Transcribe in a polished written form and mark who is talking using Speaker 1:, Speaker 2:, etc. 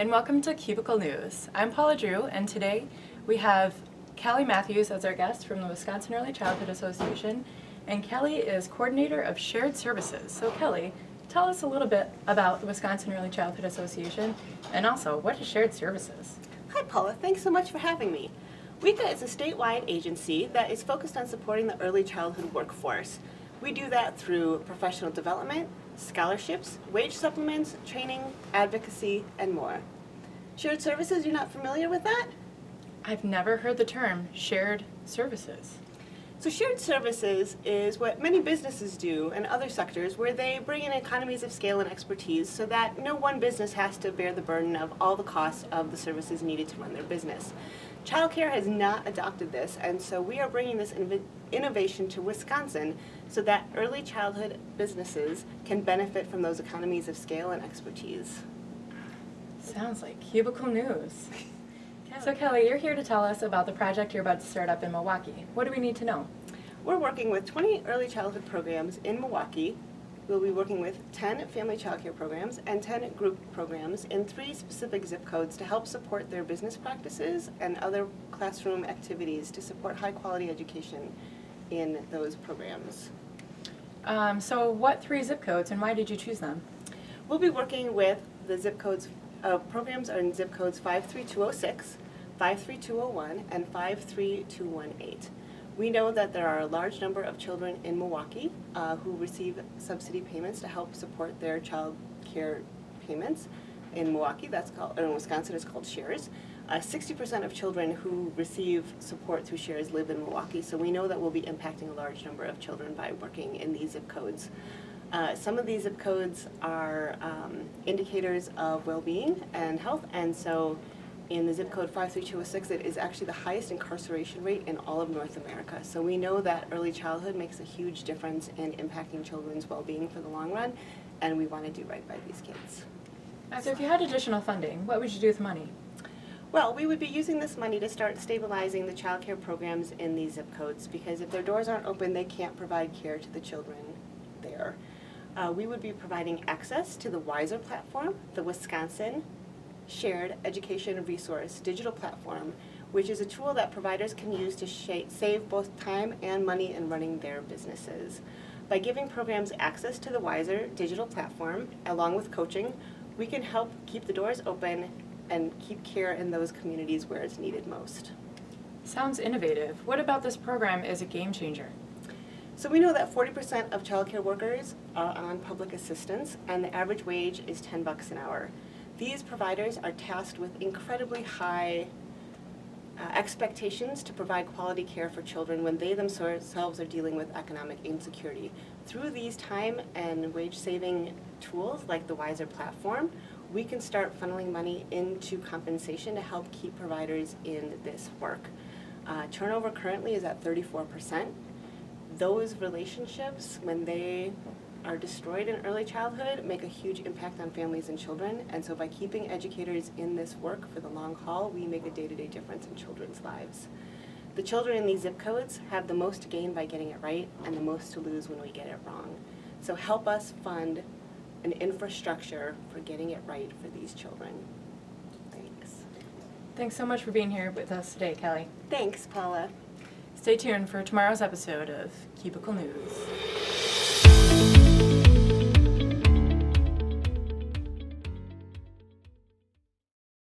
Speaker 1: and welcome to Cubicle News. I'm Paula Drew, and today we have Callie Matthews as our guest from the Wisconsin Early Childhood Association, and Callie is coordinator of shared services. So Kelly, tell us a little bit about the Wisconsin Early Childhood Association, and also, what is shared services?
Speaker 2: Hi Paula, thanks so much for having me. WECA is a statewide agency that is focused on supporting the early childhood workforce. We do that through professional development, scholarships, wage supplements, training, advocacy, and more. Shared services, you're not familiar with that?
Speaker 1: I've never heard the term shared services.
Speaker 2: So shared services is what many businesses do and other sectors where they bring in economies of scale and expertise so that no one business has to bear the burden of all the costs of the services needed to run their business. Childcare has not adopted this, and so we are bringing this innovation to Wisconsin so that early childhood businesses can benefit from those economies of scale and expertise.
Speaker 1: Sounds like Cubicle News. So Kelly, you're here to tell us about the project you're about to start up in Milwaukee. What do we need to know?
Speaker 2: We're working with 20 early childhood programs in Milwaukee. We'll be working with 10 family childcare programs and 10 group programs in 3 specific zip codes to help support their business practices and other classroom activities to support high quality education in those programs.
Speaker 1: So what 3 zip codes and why did you choose them?
Speaker 2: We'll be working with the zip codes, programs are in zip codes 53206, 53201, and 53218. We know that there are a large number of children in Milwaukee who receive subsidy payments to help support their child care payments. In Milwaukee, or in Wisconsin, it's called shares. 60% of children who receive support through shares live in Milwaukee, so we know that we'll be impacting a large number of children by working in these zip codes. Some of these zip codes are indicators of well-being and health, and so in the zip code 53206, it is actually the highest incarceration rate in all of North America. So we know that early childhood makes a huge difference in impacting children's well-being for the long run, and we want to do right by these kids.
Speaker 1: So if you had additional funding, what would you do with the money?
Speaker 2: Well, we would be using this money to start stabilizing the child care programs in these zip codes, because if their doors aren't open, they can't provide care to the children there. We would be providing access to the WISER platform, the Wisconsin Shared Education Resource digital platform, which is a tool that providers can use to save both time and money in running their businesses. By giving programs access to the WISER digital platform, along with coaching, we can help keep the doors open and keep care in those communities where it's needed most.
Speaker 1: Sounds innovative. What about this program is a game changer?
Speaker 2: So we know that 40% of childcare workers are on public assistance, and the average wage is $10 an hour. These providers are tasked with incredibly high expectations to provide quality care for children when they themselves are dealing with economic insecurity. Through these time and wage saving tools like the WISER platform, we can start funneling money into compensation to help keep providers in this work. Turnover currently is at 34%. Those relationships, when they are destroyed in early childhood, make a huge impact on families and children, and so by keeping educators in this work for the long haul, we make a day-to-day difference in children's lives. The children in these zip codes have the most to gain by getting it right and the most to lose when we get it wrong. So help us fund an infrastructure for getting it right for these children. Thanks.
Speaker 1: Thanks so much for being here with us today, Kelly.
Speaker 2: Thanks, Paula.
Speaker 1: Stay tuned for tomorrow's episode of Cubicle News.